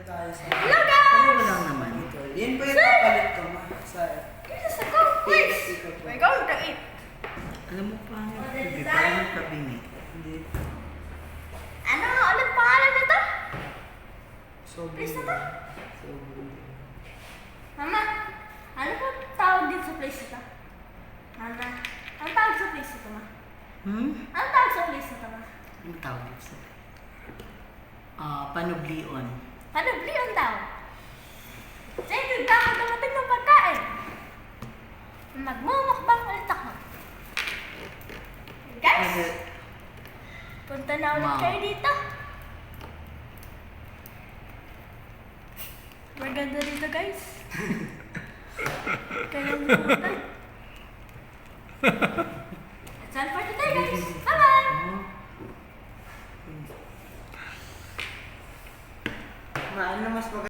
tayo sa... Hello guys! Pareho lang naman. Ito. Yan po yung papalit ko, ma. Sa... This is a cool place. We're going to eat. Alam mo pa nga, hindi parang nagkabingi. Hindi. Ano? Anong pangalan nito? Sobrang... Place na to? Sobrang... Mama, ano po tawag din sa place ito? Mama, ano tawag sa place ito, ma? Ano tawag sa place ito, ma? Ang tawag sa... panublion. Ano, Leon daw? Sige, dapat dumating ng pagkain. Magmumukbang ulit ako. Guys, punta na ulit Wow. kayo dito. Maganda dito, guys. Kaya pumunta. That's all for today, guys. Bye-bye! Ma, ano mas maganda?